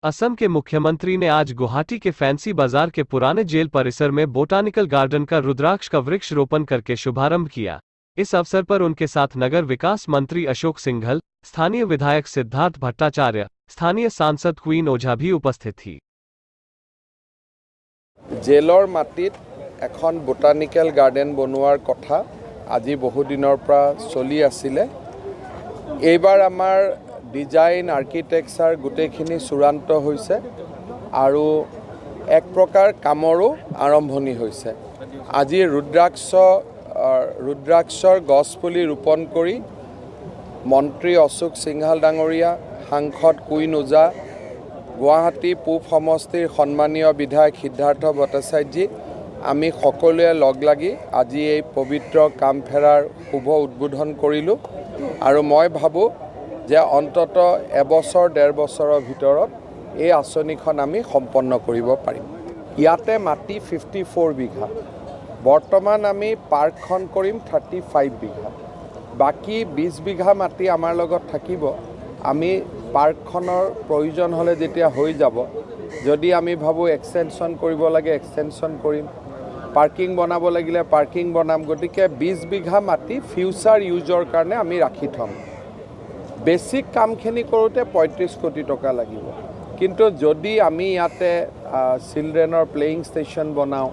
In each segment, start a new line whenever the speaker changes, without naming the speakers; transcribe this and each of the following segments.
असम के मुख्यमंत्री ने आज गुवाहाटी के फैंसी बाजार के पुराने जेल परिसर में बोटानिकल गार्डन का रुद्राक्ष का वृक्ष रोपण करके शुभारंभ किया। इस अवसर पर उनके साथ नगर विकास मंत्री अशोक सिंघल, स्थानीय विधायक सिद्धार्थ भट्टाचार्य, स्थानीय सांसद क्वीन ओझा भी उपस्थित थी।
जेलर माटित एखन बोटानिकल गार्डन बनोৱাৰ कथा আজি বহু दिনৰ পৰা চলি आছিলে। এইবাৰ আমাৰ डिजाइन आर्किटेक्चर गोटेखिनि चूड़ान्त होइसे आरु एक प्रकार कामरो आरम्भणि होइसे। আজি रुद्राक्षर गछपुली रोपण करी मंत्री अशोक सिंघल डांगरिया, सांसद क्वीन ओझा, गुवाहाटी पूब समष्टिर सम्मानीय विधायक सिद्धार्थ भट्टाचार्य आमी सकलोৱে लग লাগি আজি এই पवित्र कामफेरार शुभ उद्बोधन करिलो। आरु मैं भाबो जे अंतत এবছৰ डेढ़ বছৰৰ ভিতৰত এই আঁচনিখন আমি সম্পন্ন কৰিব পাৰিম। ইয়াতে মাটি 54 বিঘা, বৰ্তমান আমি পাৰ্কখন কৰিম 35 বিঘা, বাকি 20 বিঘা মাটি আমাৰ লগত থাকিব। আমি পাৰ্কখনৰ প্ৰয়োজন হ'লে যেতিয়া হৈ যাব, যদি আমি ভাবো এক্সটেনশন কৰিব লাগে এক্সটেনশন কৰিম, পাৰ্কিং বনাব লাগিলে পাৰ্কিং বনাম। গতিকে 20 বিঘা মাটি ফিউচাৰ ইউজৰ কাৰণে আমি ৰাখি থম। बेसिक कामखिनि करोते 35 कोटी टका লাগিব, किन्तु जदि आमी याते चिल्ड्रेनर प्लेइंग स्टेशन बनाओ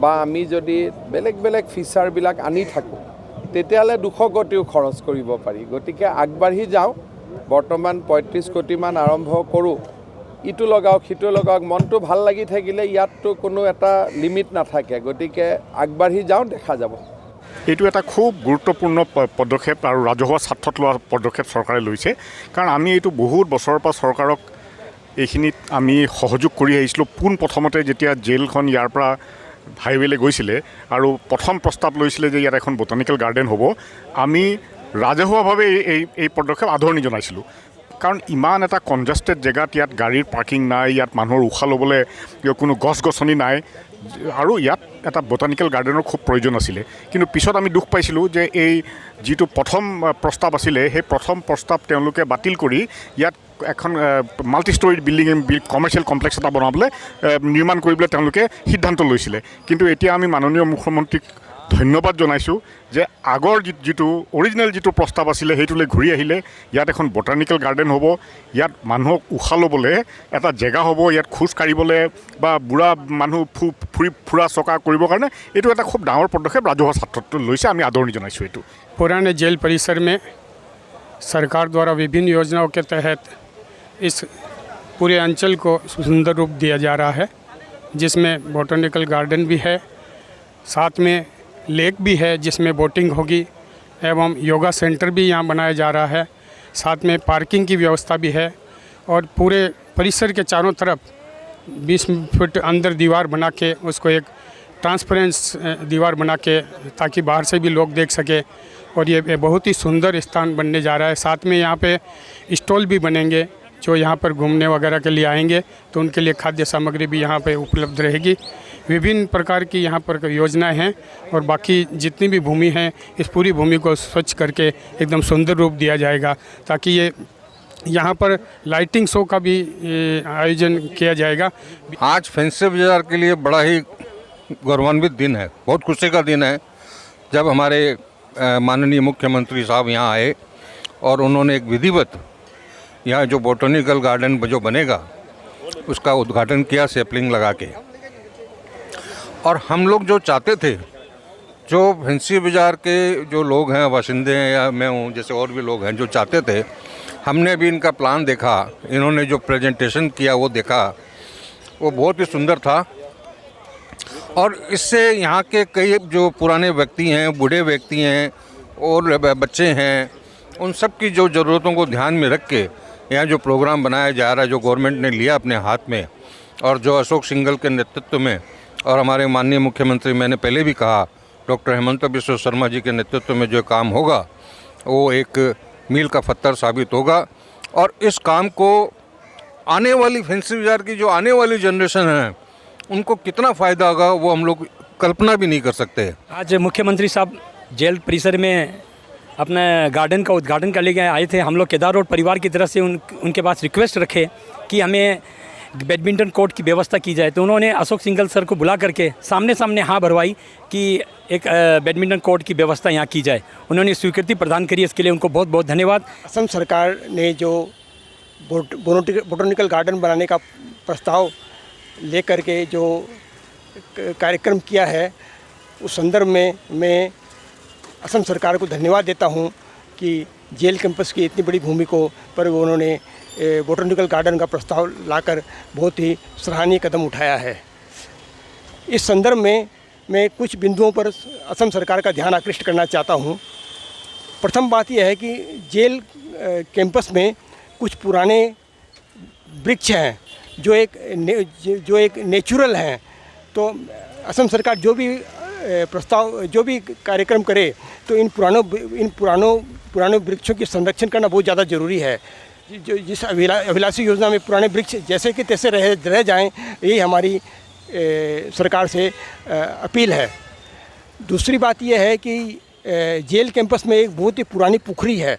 बा आमी जदि बेलेग बेलेग फिचार बिलाक आनी थाको तेतियाले 200 कोटिও खरच करिब पारि। गतिके आगबाढ़ी जाओ, बर्तमान 35 कोटी मान आरम्भ करूँ, इटु लगाओ सिटु लगाओ, मनटो ভাল লাগি থাকিলে ইয়াতটো কোনো এটা লিমিট নাথাকে। गतिके आगबाढ़ी जाओ, देखा যাব।
এইটো এটা খুব গুৰুত্বপূৰ্ণ পদক্ষেপ আৰু ৰাজহুৱা স্বাৰ্থত লোৱা পদক্ষেপ চৰকাৰে লৈছে। কাৰণ আমি এইটো বহুত বছৰৰ পৰা চৰকাৰক এইখিনিত আমি সহযোগ কৰি আহিছিলোঁ। প্ৰথমতে যেতিয়া জেলখন ইয়াৰ পৰা হাইৱেলৈ গৈছিলে আৰু প্ৰথম প্ৰস্তাৱ লৈছিলে যে ইয়াত এখন বটানিকেল গাৰ্ডেন হ'ব, আমি ৰাজহুৱাভাৱে এই পদক্ষেপ আদৰণি জনাইছিলোঁ। কাৰণ ইমান এটা কনজাষ্টেড জেগাত ইয়াত গাড়ীৰ পাৰ্কিং নাই, ইয়াত মানুহৰ উশাহ ল'বলৈ কোনো গছ গছনি নাই আৰু ইয়াত এটা বটানিকেল গাৰ্ডেনৰ খুব প্ৰয়োজন আছিলে। কিন্তু পিছত আমি দুখ পাইছিলোঁ যে এই যিটো প্ৰথম প্ৰস্তাৱ আছিলে সেই প্ৰথম প্ৰস্তাৱ তেওঁলোকে বাতিল কৰি ইয়াত এখন মাল্টি ষ্টৰিড কমাৰ্চিয়েল কমপ্লেক্স এটা বনাবলৈ নিৰ্মাণ কৰিবলৈ তেওঁলোকে সিদ্ধান্ত লৈছিলে। কিন্তু এতিয়া আমি মাননীয় মুখ্যমন্ত্ৰীক ধন্যবাদ জনাইছোঁ যে আগৰ যিটো অৰিজিনেল যিটো প্ৰস্তাৱ আছিলে সেইটোলৈ ঘূৰি আহিলে। ইয়াত এখন বটানিকেল গাৰ্ডেন হ'ব, ইয়াত মানুহক উশাহ ল'বলৈ এটা জেগা হ'ব, ইয়াত খোজ কাঢ়িবলৈ বা বুঢ়া মানুহ ফুৰা চকা কৰিবৰ কাৰণে এইটো এটা খুব ডাঙৰ পদক্ষেপ ৰাজহুৱা স্বাৰ্থত লৈছে। আমি আদৰণি জনাইছোঁ। এইটো
पुराने जेल परिसर में सरकार द्वारा विभिन्न योजनाओं के तहत इस पूरे अंचल को सुंदर रूप दिया जा रहा है, जिसमें बोटानिकल गार्डन भी है, साथ में लेक भी है जिसमें बोटिंग होगी, एवं योगा सेंटर भी यहाँ बनाया जा रहा है, साथ में पार्किंग की व्यवस्था भी है। और पूरे परिसर के चारों तरफ 20 फुट अंदर दीवार बना के उसको एक ट्रांसपेरेंस दीवार बना के ताकि बाहर से भी लोग देख सके। और ये बहुत ही सुंदर स्थान बनने जा रहा है। साथ में यहाँ पे स्टॉल भी बनेंगे, जो यहाँ पर घूमने वगैरह के लिए आएंगे तो उनके लिए खाद्य सामग्री भी यहाँ पे उपलब्ध रहेगी। विभिन्न प्रकार की यहाँ पर योजनाएं हैं और बाकी जितनी भी भूमि है इस पूरी भूमि को स्वच्छ करके एकदम सुंदर रूप दिया जाएगा, ताकि ये यहाँ पर लाइटिंग शो का भी आयोजन किया जाएगा।
आज फैंसी बाजार के लिए बड़ा ही गौरवान्वित दिन है, बहुत खुशी का दिन है जब हमारे माननीय मुख्यमंत्री साहब यहाँ आए और उन्होंने एक विधिवत यहाँ जो बोटानिकल गार्डन जो बनेगा उसका उद्घाटन किया सैपलिंग लगा के। और हम लोग जो चाहते थे, जो फैंसी बाज़ार के जो लोग हैं, बाशिंदे हैं या मैं हूँ जैसे और भी लोग हैं, जो चाहते थे, हमने भी इनका प्लान देखा, इन्होंने जो प्रेजेंटेशन किया वो देखा, वो बहुत ही सुंदर था। और इससे यहाँ के कई जो पुराने व्यक्ति हैं, बूढ़े व्यक्ति हैं और बच्चे हैं, उन सब की जो ज़रूरतों को ध्यान में रख के यहाँ जो प्रोग्राम बनाया जा रहा है, जो गवर्नमेंट ने लिया अपने हाथ में, और जो अशोक सिंघल के नेतृत्व में और हमारे माननीय मुख्यमंत्री, मैंने पहले भी कहा, डॉक्टर हेमंत बिश्व शर्मा जी के नेतृत्व में जो काम होगा वो एक मील का पत्थर साबित होगा। और इस काम को आने वाली फैंसी बाज़ार की जो आने वाली जनरेशन है उनको कितना फ़ायदा होगा वो हम लोग कल्पना भी नहीं कर सकते।
आज मुख्यमंत्री साहब जेल परिसर में अपने गार्डन का उद्घाटन कर ले गए आए थे। हम लोग केदार रोड परिवार की तरफ से उनके पास रिक्वेस्ट रखे कि हमें बैडमिंटन कोर्ट की व्यवस्था की जाए, तो उन्होंने अशोक सिंघल सर को बुला करके सामने सामने हाँ भरवाई कि एक बैडमिंटन कोर्ट की व्यवस्था यहाँ की जाए। उन्होंने स्वीकृति प्रदान करी, इसके लिए उनको बहुत बहुत धन्यवाद।
असम सरकार ने जो बोटैनिकल गार्डन बनाने का प्रस्ताव लेकर के जो कार्यक्रम किया है, उस संदर्भ में मैं असम सरकार को धन्यवाद देता हूं कि जेल कैंपस की इतनी बड़ी भूमि पर उन्होंने बोटैनिकल गार्डन का प्रस्ताव लाकर बहुत ही सराहनीय कदम उठाया है। इस संदर्भ में मैं कुछ बिंदुओं पर असम सरकार का ध्यान आकृष्ट करना चाहता हूं। प्रथम बात यह है कि जेल कैंपस में कुछ पुराने वृक्ष हैं जो एक नेचुरल हैं, तो असम सरकार जो भी कार्यक्रम करे तो इन पुरानों वृक्षों की संरक्षण करना बहुत ज़्यादा ज़रूरी है। जिस अभिलाषी योजना में पुराने वृक्ष जैसे कि तैसे रह जाएं, यही हमारी सरकार से अपील है। दूसरी बात यह है कि जेल कैंपस में एक बहुत ही पुरानी पुखरी है।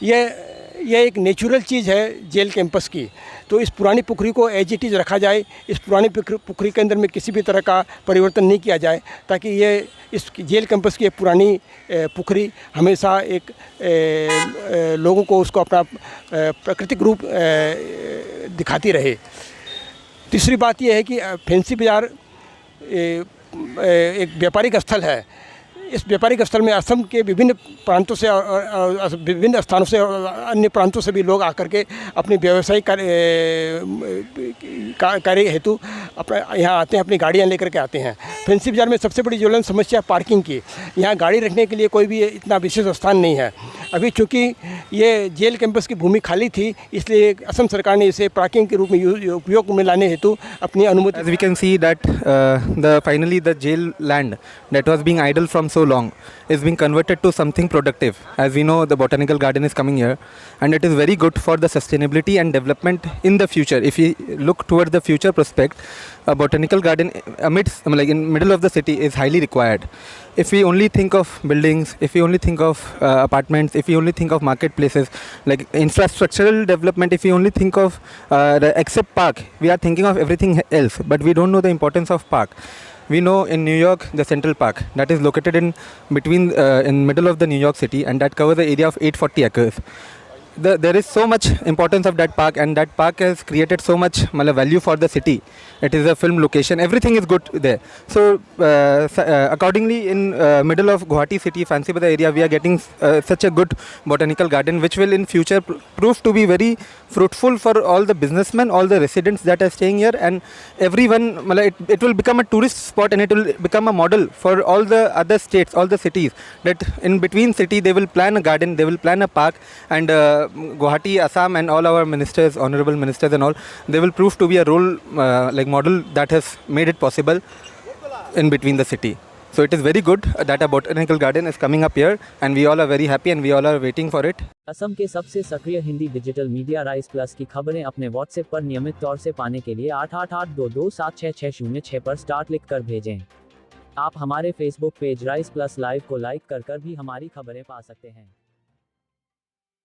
यह एक नेचुरल चीज़ है जेल कैंपस की, तो इस पुरानी पुखरी को एज इट इज़ रखा जाए। इस पुरानी पुखरी के अंदर में किसी भी तरह का परिवर्तन नहीं किया जाए, ताकि इस जेल कैंपस की पुरानी पुखरी हमेशा एक लोगों को उसको अपना प्राकृतिक रूप दिखाती रहे। तीसरी बात यह है कि फैंसी बाज़ार एक व्यापारिक स्थल है। इस व्यापारिक स्थल में असम के विभिन्न प्रांतों से और विभिन्न स्थानों से और अन्य प्रांतों से भी लोग आकर के अपने व्यवसायिक कार्य हेतु अपना यहाँ आते हैं, अपनी गाड़ियाँ लेकर के आते हैं। फैंसी बाज़ार में सबसे बड़ी ज्वलन समस्या पार्किंग की। यहाँ गाड़ी रखने के लिए कोई भी इतना विशेष स्थान नहीं है। अभी चूँकि ये जेल कैंपस की भूमि खाली थी, इसलिए असम सरकार ने इसे पार्किंग के रूप में उपयोग में लाने हेतु अपनी अनुमति।
As we can see that finally the jail land that was being idle from so long is being converted to something productive. As we know, the botanical garden is coming here, and it is very good for the sustainability and development in the future. If we look toward the future prospect, a botanical garden in middle of the city is highly required. If we only think of buildings, if we only think of apartments, if we only think of marketplaces, like infrastructural development, if we only think of except park, we are thinking of everything else, but we don't know the importance of park. We know in New York, the Central Park, that is located in middle of the New York City, and that covers the area of 840 acres. There is so much importance of that park, and that park has created so much value for the city. It is a film location, everything is good there. So accordingly, in middle of Guwahati city, Fancy Bazaar area, we are getting such a good botanical garden, which will in future prove to be very fruitful for all the businessmen, all the residents that are staying here, and everyone. It will become a tourist spot, and it will become a model for all the other states, all the cities, that in between city they will plan a garden, they will plan a park, and Guwahati, Assam, and all our ministers, honorable ministers and all, they will prove to be a role model that has made it possible in between the city. So it is very good that a botanical garden is coming up here, and we all are very happy and we all are waiting for it.
Assam के सबसे सक्रिय Hindi digital media rice plus की खबरें अपने WhatsApp पर नियमित तौर से पाने के लिए 8882276606 पर स्टार्ट लिख कर भेजें। आप हमारे Facebook page rice plus live को लाइक कर भी हमारी खबरें पा सकते हैं।